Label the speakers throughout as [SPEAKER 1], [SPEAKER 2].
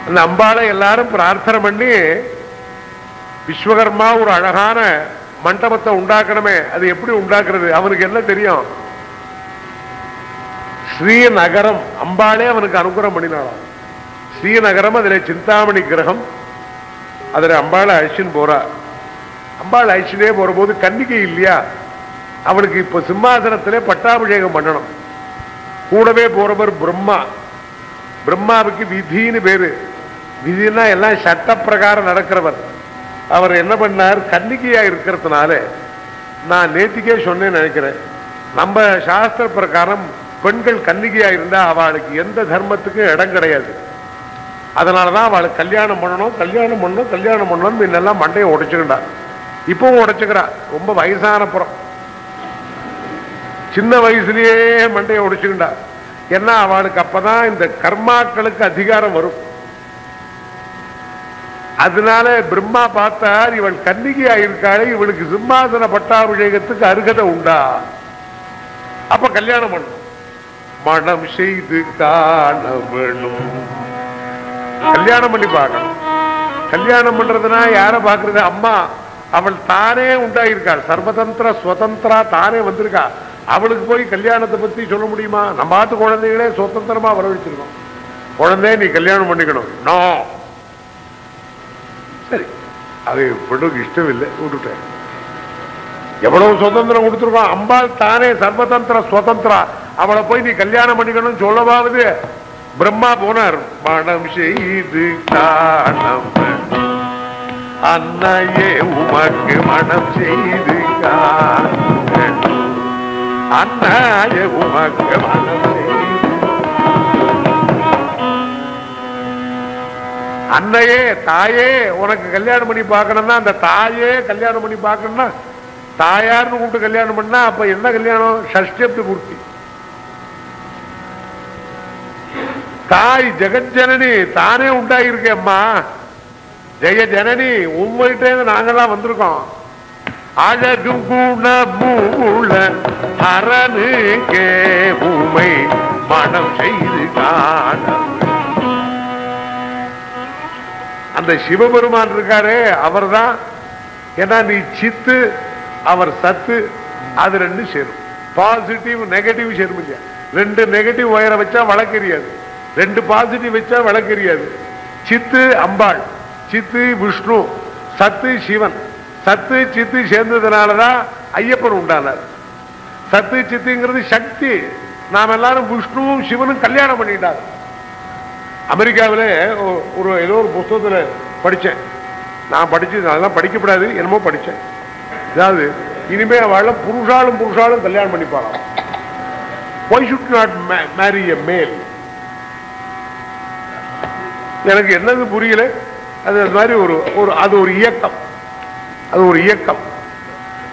[SPEAKER 1] அந்த அம்பாளை எல்லாரும் பிரார்த்தனை பண்ணி விஸ்வகர்மா ஒரு அழகான மண்டபத்தை உண்டாக்கணுமே, அது எப்படி உண்டாக்குறது? அவனுக்கு என்ன தெரியும்? ஸ்ரீநகரம் அம்பாளே அவனுக்கு அனுகிரகம் பண்ணினாலும். ஸ்ரீநகரம், அதுல சிந்தாமணி கிரகம், அதுல அம்பாளை அழிச்சுன்னு போறா. அம்பாள் அழிச்சுனே போற போது கன்னிகை இல்லையா, அவனுக்கு இப்ப சிம்மாசனத்திலே பட்டாபிஷேகம் பண்ணணும். கூடவே போறவர் பிரம்மா. பிரம்மாவுக்கு விதின்னு பேரு. விதினா எல்லாம் சட்ட பிரகாரம் நடக்கிறவர். அவர் என்ன பண்ணார், கன்னிகையா இருக்கிறதுனால, நான் நேத்திக்கே சொன்னேன்னு நினைக்கிறேன், நம்ம சாஸ்திர பிரகாரம் பெண்கள் கன்னிகையா இருந்தா அவளுக்கு எந்த தர்மத்துக்கும் இடம் கிடையாது. அதனாலதான் அவளுக்கு கல்யாணம் பண்ணணும் கல்யாணம் பண்ணணும் கல்யாணம் பண்ணணும் முன்னெல்லாம் மண்டையை உடைச்சுக்கிட்டா. இப்பவும் உடைச்சுக்கிறா. ரொம்ப வயசான புறம், சின்ன வயசுலயே மண்டையை உடைச்சுக்கிட்டா. ஏன்னா அவளுக்கு அப்பதான் இந்த கர்மாக்களுக்கு அதிகாரம் வரும். அதனால பிரம்மா பார்த்தார், இவள் கன்னிகையா இருக்காளே, இவளுக்கு சிம்மாசன பட்டாபிஷேகத்துக்கு அருகதை உண்டா, அப்ப கல்யாணம் பண்ணும். மனம் செய்து காண வேணும், கல்யாணம் பண்ணி பார்க்கணும். கல்யாணம் பண்றதுனா யார பாக்குறது? அம்மா. அவள் தானே உண்டாயிருக்காள், சர்வதந்திர சுதந்திரா தானே வந்திருக்கா. அவளுக்கு போய் கல்யாணத்தை பத்தி சொல்ல முடியுமா? நம்ம ஆத்து குழந்தைகளே சுதந்திரமா வரவழைச்சிருக்கோம். குழந்தைய நீ கல்யாணம் பண்ணிக்கணும், நோ. சரி, அது பெண்ணுக்கு இஷ்டம் இல்லை, விட்டுட்டேன். எவ்வளவு சுதந்திரம் கொடுத்துருக்கோம். அம்பாள் தானே சர்வதந்திர சுதந்திரா, அவளை போய் நீ கல்யாணம் பண்ணிக்கணும் சொல்லவாவது? பிரம்மா போனார். மனம் செய்து காணம் அன்னையே உமக்கு மனம் செய்து காணம், அன்னையே உமக்கு மனம் செய்து. அன்னையே, தாயே, உனக்கு கல்யாணம் பண்ணி பார்க்கணும்னா, அந்த தாயே கல்யாணம் பண்ணி பார்க்கணும்னா, தாயார்னு கூப்பிட்டு கல்யாணம் பண்ணா அப்ப என்ன கல்யாணம்? ஷஷ்டி பூர்த்தி. தாய் ஜெகஜனனி தானே உண்டாயிருக்கேம்மா. ஜெய ஜனனி, உண்மையிட்டே நாங்கெல்லாம் வந்திருக்கோம். அழகு குணமூல அரணுக்கே உமை மனம் செய்து காண. அந்த சிவபெருமான் இருக்காரே அவர் தான். ஏன்னா நீ சித்து, அவர் சத்து, அது ரெண்டு சேரும். பாசிட்டிவ் நெகட்டிவ் சேரும் இல்லையா? ரெண்டு நெகட்டிவ் வயரை வச்சா வழக்கறியாது, ரெண்டு பாசிட்டிவ் வச்சா வழக்கறியாது. சித்து அம்பாள், சித்து விஷ்ணு, சத்து சிவன். சத்து சித்து சேர்ந்ததுனாலதான் ஐயப்பன் உண்டானார். சத்து சித்துங்கிறது சக்தி. நாம் எல்லாரும் விஷ்ணுவும் சிவனும் கல்யாணம் பண்ணிட்டாங்க. அமெரிக்காவில் ஒரு ஏதோ ஒரு புத்தகத்துல படிச்சேன். நான் படிச்சு அதெல்லாம் படிக்கப்படாது, என்னமோ படிச்சேன். அதாவது இனிமே அவள புருஷாலும் புருஷாலும் கல்யாணம் பண்ணிப்பாங்க. Why should not marry a male? எனக்கு என்னது புரியல. அது மாதிரி அது ஒரு இயக்கம், அது ஒரு இயக்கம்.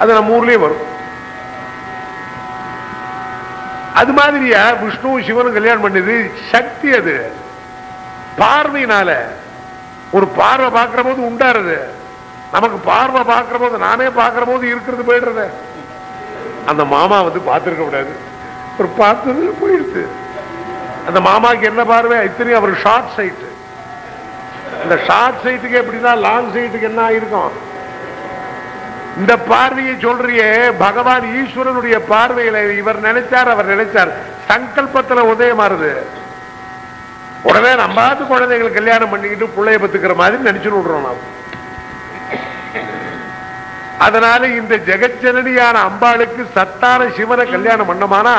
[SPEAKER 1] அது நம்ம ஊர்லயே வரும். அது மாதிரியா விஷ்ணு சிவனும் கல்யாணம் பண்ணது சக்தி. அது பார்வையினால, ஒரு பார்வை பார்க்கிற போது உண்டாருது. நமக்கு பார்வை பார்க்கிற போது, நானே பார்க்கிற போது இருக்கிறது போயிடுறது. அந்த மாமா வந்து பார்த்திருக்க கூடாது, ஒரு பார்த்தது போயிடுது. அந்த மாமாக்கு என்ன பார்வை? இத்தனையும் அவர் ஷார்ட் சைட்டு. இந்த ஷார்ட் சைட்டுக்கு எப்படின்னா லாங் சைட்டுக்கு என்ன ஆயிருக்கும்? இந்த பார்வையை சொல்றியே, பகவான் ஈஸ்வரனுடைய பார்வையில இவர் நினைச்சார், அவர் நினைச்சார், சங்கல்பத்துல உதயமாறுது. உடனே நம்பாத்து குழந்தைகள் கல்யாணம் பண்ணிக்கிட்டு பிள்ளைய பத்துக்கிற மாதிரி நினைச்சுட்டு விடுறோம் நாம். அதனால இந்த ஜெகஜனனியான அம்பாளுக்கு சத்தான சிவனை கல்யாணம் பண்ணமானா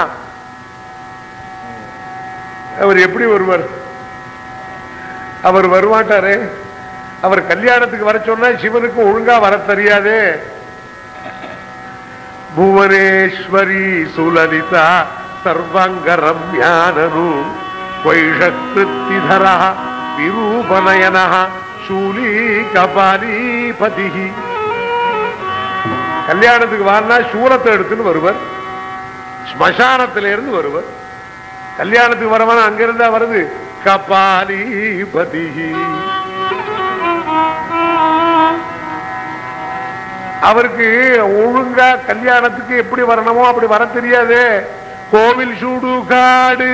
[SPEAKER 1] அவர் எப்படி வருவார்? அவர் வரமாட்டாரே. அவர் கல்யாணத்துக்கு வர சொன்னா சிவனுக்கு ஒழுங்கா வர தெரியாதே. புவனேஸ்வரி சுலலிதா சர்வாங்கரம் ஞானரு வைஷக்ருத்திதர விரூபநயன சூலி கபாலிபதி. கல்யாணத்துக்கு வரனா சூலத்தை எடுத்துன்னு வருவர், ஸ்மசானத்திலிருந்து வருவர். கல்யாணத்துக்கு வரவன அங்கிருந்தா வருது கபாலிபதி. அவருக்கு ஒழுங்கா கல்யாணத்துக்கு எப்படி வரணுமோ அப்படி வர தெரியாது. கோவில் சூடு காடு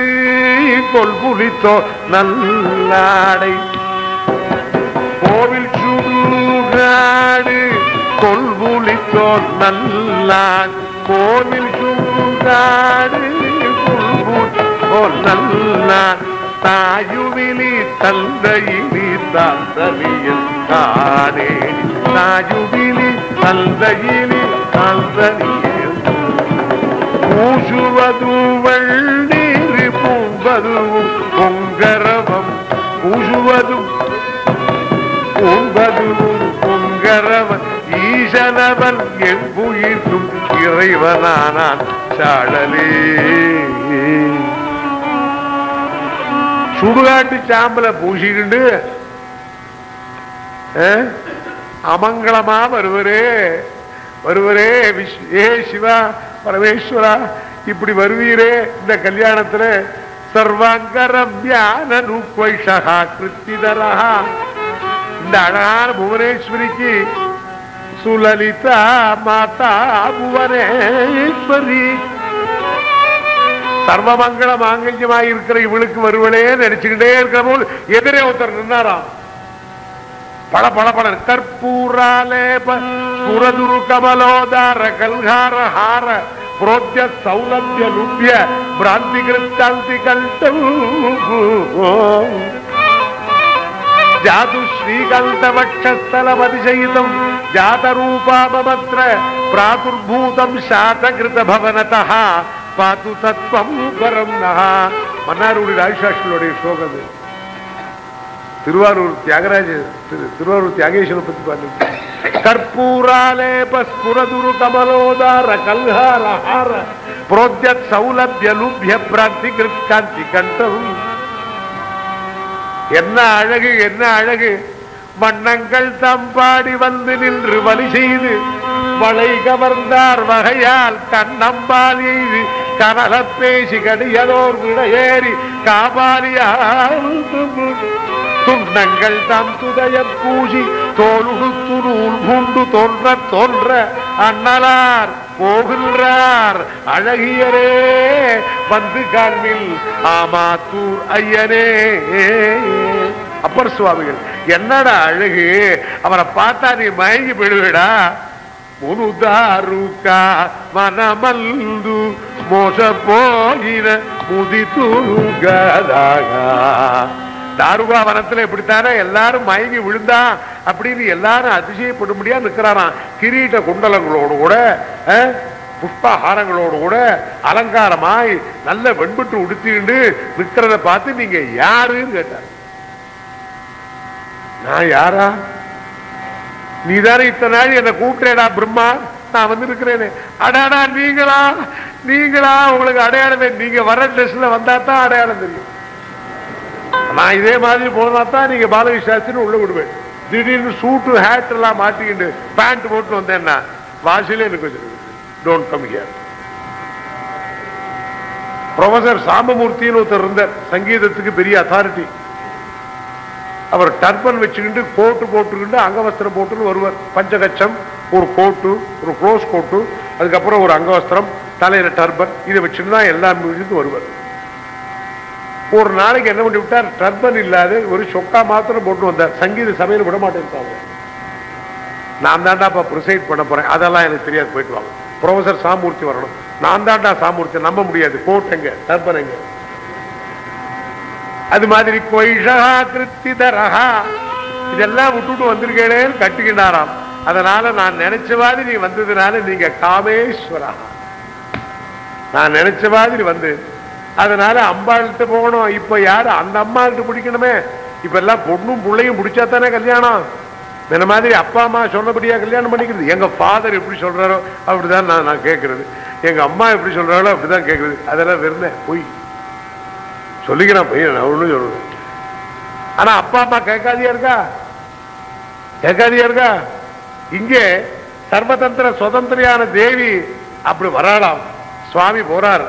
[SPEAKER 1] கொல்புலித்தோ நல்லாடை கோவில் சுடுகாடு கொல்புலித்தோல் நல்லான் கோவில் சுடுகாடு கொல்புலித்தோல் நல்லான் தாயுவிலி தந்தையிலி தந்தவியல் தானே தாயுவிலி தந்தையிலி தந்தவியல் பூசுவது வெள்ளீர் பூம்பதும் பொங்கரவம் பூசுவதும் பூம்பதும் பொங்கரவன் ஈசனவன் எம்புயிர்க்கும் இறைவனானான் சாடலே. சுடுகாட்டு சாம்பல பூசிக்கிண்டு அமங்கலமா வருவரே வருவரே ஏ சிவா பரமேஸ்வரா இப்படி வருவீரே இந்த கல்யாணத்துல சர்வாங்கரம்யானூக்வைஷா கிருத்திதரா இந்த அழகான புவனேஸ்வரிக்கு சுலலிதா மாதா புவனேஸ்வரி சர்வமங்கள மாங்கல்யமாய் இருக்கிற இவளுக்கு வருவளே நினைச்சுக்கிட்டே இருக்கிற போது எதிரே ஒருத்தர் நின்னாராம். பல பல பல கற்பூராலேப ஸ்புரதுரு கமலோதார கல்ஹார ஹார புரோத்ய சௌலபிய லுப்ய பிராந்தி கிருத்தாந்தி கல்டம் ஜாது ஸ்ரீகந்த வட்சஸ்தலமதிசயிதம் ஜாதரூபாமமத்ர பிராதுர்பூதம் சாதகிருத பவனதஹ பாது தத்வம் பரம் நஹா. மன்னாருடைய ராஜசாஸ்திரிகளுடைய ஸ்லோகம். திருவாரூர் தியாகேஸ்வரனை பத்தி பாருங்க. கற்பூராலேப ஸ்புரதுரு கமலோதார கல்ஹார ஹார புரோத்யத் சௌலபிய லுப்ய பிராந்தி கிருத்காந்தி கண்டம். என்ன அழகு என்ன அழகு. வண்ணங்கள் தம்பாடி வந்து நின்று வலி செய்து வளை கவர்ந்தார் வகையால் தன்னம்பால் எய்து கனல பேசி கடியதோர் விடையேறி காபாலியால் துண்டங்கள் தாம் துதய பூசி தோலுடுத்து நூல் பூண்டு தோன்ற தோன்ற அண்ணலார் போகின்றார் அழகியரே வந்து காண்பில் ஆமாத்தூர் ஐயனே. அப்பர் சுவாமிகள் என்னடா அழகு, அவரை பார்த்தா நீ மயங்கி போயிடுவேடா. முனுதாருக்கா மனமல்து மோச போயின முதி துருகதாக. தாருகா வனத்துல இப்படித்தானே எல்லாரும் மயங்கி விழுந்தா அப்படின்னு எல்லாரும் அதிசயப்படும்படியா நிற்கிறாராம். கிரீட குண்டலங்களோடு கூட புஷ்பஹாரங்களோடு கூட அலங்காரமாய் நல்ல வெண்பட்டு உடுத்திண்டு நிற்கிறத பார்த்து நீங்க யாருன்னு கேட்டார். நான் யாரா? நீதானே இத்தனை நாள் என்ன கூப்பிட்டேடா பிரம்மா, நான் வந்து இருக்கிறேனே. அடாடா நீங்களா நீங்களா, உங்களுக்கு அடையாளமே. நீங்க வர ட்ரெஸ்ல வந்தா தான் அடையாளம் தெரியும். நான் இதே மாதிரி போனா தான் நீங்க பாலகிருஷ்ணாஸ்திரின்னு உள்ள விடுவேன். திடீர்னு சூட்டு ஹேட் எல்லாம் மாட்டிக்கிட்டு பேண்ட் போட்டு வந்தேன்னா வாசிலே எனக்கு டோன்ட் கம் ஹியர். ப்ரொஃபசர் சாம்பமூர்த்தின்னு ஒருத்தர் இருந்தார், சங்கீதத்துக்கு பெரிய அத்தாரிட்டி. அவர் டர்பன் வச்சுக்கிட்டு கோட்டு போட்டுக்கிட்டு அங்கவஸ்திரம் போட்டுன்னு வருவார். பஞ்சகச்சம், ஒரு கோட்டு, ஒரு க்ளோஸ் கோட்டு, அதுக்கப்புறம் ஒரு அங்கவஸ்திரம், தலையில டர்பன், இதை வச்சுட்டு தான் எல்லாம் வருவார். ஒரு நாளைக்கு என்ன பண்ணி விட்டார், டர்பன் இல்லாத ஒரு சொக்கா மாத்திரம் போட்டு வந்தார். சங்கீத சபையில் விட மாட்டேன். நான் தாண்டா இப்ப ப்ரிசைட் பண்ண போறேன், அதெல்லாம் எனக்கு தெரியாது, போயிட்டு வாங்க. ப்ரொஃபசர் சாமூர்த்தி வரணும். நான் தாண்டா சாமூர்த்தி, நம்ப முடியாது. கோட் எங்க, டர்பன் எங்க? அது மாதிரி கொய்ஷா கிருத்திதரஹா இதெல்லாம் விட்டுட்டு வந்திருக்கேன்னு கட்டுக்கிட்டாராம். அதனால நான் நினைச்ச மாதிரி நீ வந்ததுனால நீங்க காமேஸ்வரா. நான் நினைச்ச மாதிரி வந்து அதனால அம்பாள்கிட்ட போகணும். இப்ப யாரு அந்த அம்மாள்கிட்ட பிடிக்கணுமே. இப்ப எல்லாம் பொண்ணும் பிள்ளையும் பிடிச்சா தானே கல்யாணம். இந்த மாதிரி அப்பா அம்மா சொன்னபடியா கல்யாணம் பண்ணிக்கிறது. எங்க ஃபாதர் எப்படி சொல்றாரோ அப்படிதான் நான் கேட்கறது. எங்க அம்மா எப்படி சொல்றாரோ அப்படிதான் கேட்கறது. அதெல்லாம் வெறும் பொய் சொல்லிக்கிறான் பையன், நான் ஒண்ணும் சொல்றேன். ஆனா அப்பா அம்மா கேட்காதியா இருக்கா? கேட்காதியா இருக்கா? இங்கே சர்வதந்திர சுதந்திரியான தேவி அப்படி வராளாம். சுவாமி போறாரு,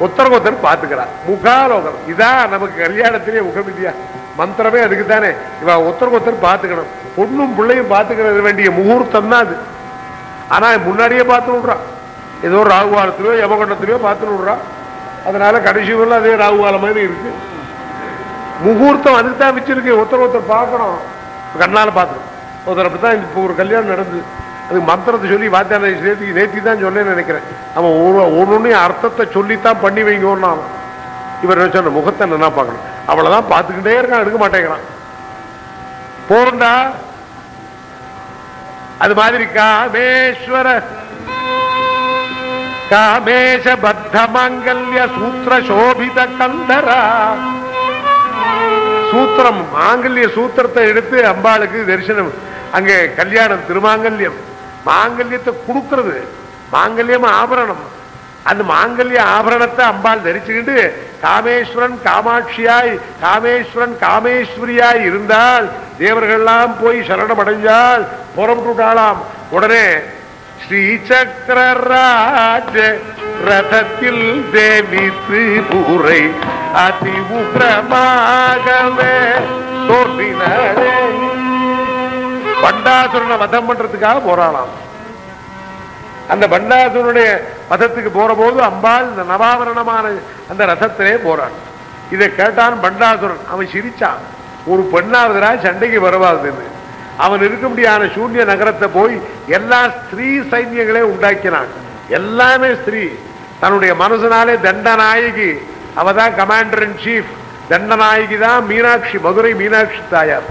[SPEAKER 1] ஒத்தரகொத்தர் பாத்துக்கிறார். முகாலோகம் இதான் நமக்கு கல்யாணத்திலேயே முகமிதியா மந்திரமே அதுக்கு தானே. இவ ஒத்தரகொத்தர் பாத்துக்கணும். பொண்ணும் பிள்ளையும் பாத்துக்கிறது வேண்டிய முகூர்த்தம் தான் அது. ஆனா முன்னாடியே பார்த்து விடுறான். ஏதோ ராகுகாலத்திலயோ யமகண்டத்திலயோ பார்த்து விடுறான். அதனால கடைசி வரல அதே ராகுகால மாதிரி இருக்கு. முகூர்த்தம் அதுக்கு தான் வச்சிருக்கு. ஒருத்தர் பார்க்கணும், கண்ணால பார்க்கணும். ஒருத்தர் அப்படித்தான் இப்போ ஒரு கல்யாணம் நடந்தது. அதுக்கு மந்திரத்தை சொல்லி வாத்தியாரை நேத்தி தான் சொன்னேன்னு நினைக்கிறேன். அவன் ஒன்னொன்னையும் அர்த்தத்தை சொல்லித்தான் பண்ணி வைங்கன்னா இவர் சொன்ன முகத்தை நல்லா பார்க்கணும். அவ்வளவுதான் பார்த்துக்கிட்டே இருக்கான், எடுக்க மாட்டேங்கிறான். போறா அது மாதிரி காமேஸ்வர காமேஷ பத்த மாங்கல்ய சூத்திர சோபித கந்தரா. சூத்திரம் மாங்கல்ய சூத்திரத்தை எடுத்து அம்பாளுக்கு தரிசனம். அங்கே கல்யாணம் திருமாங்கல்யம், மாங்கல்யத்தை கொடுக்கிறது. மாங்கல்யம் ஆபரணம். அந்த மாங்கல்ய ஆபரணத்தை அம்பாள் தரிச்சுக்கிட்டு காமேஸ்வரன் காமாட்சியாய், காமேஸ்வரன் காமேஸ்வரியாய் இருந்தால் தேவர்கள்லாம் போய் சரணம் அடைஞ்சால் புறப்பட்டுட்டாளாம். உடனே ஸ்ரீசக்கரராஜ ரதத்தில் தேவி திரிபுரை அதி உக்ரமாகவே தோன்றினாரே. பண்டாசுரனை வதம் பண்றதுக்காக போறாளாம். அந்த பண்டாசுரனுடைய வதத்துக்கு போற போது அம்பாள் இந்த நவாவரணமான அந்த ரதத்திலே போறான். இதை கேட்டான் பண்டாசுரன். அவன் சிரிச்சான். ஒரு பெண்ணாவதுரா சண்டைக்கு வருவாதுன்னு. அவன் இருக்க முடியாத சூன்ய நகரத்தை போய் எல்லா ஸ்திரீ சைன்யங்களே உண்டாக்கினான். எல்லாமே ஸ்திரீ. தன்னுடைய மனசனாலே தண்டநாயகி, அவதான் கமாண்டர் இன் சீஃப். தண்டநாயகி தான் மீனாட்சி, மதுரை மீனாட்சி தாயார்.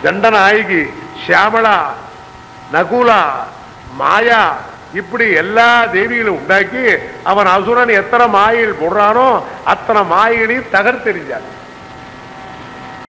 [SPEAKER 1] தண்டநாயகி சியாமளா, நகுலா, மாயா, இப்படி எல்லா தேவிகளும் உண்டாக்கி அவன் அசுரன் எத்தனை மாயில் போடுறானோ அத்தனை மாயிலையும் தகர்த்தெறிஞ்சான்.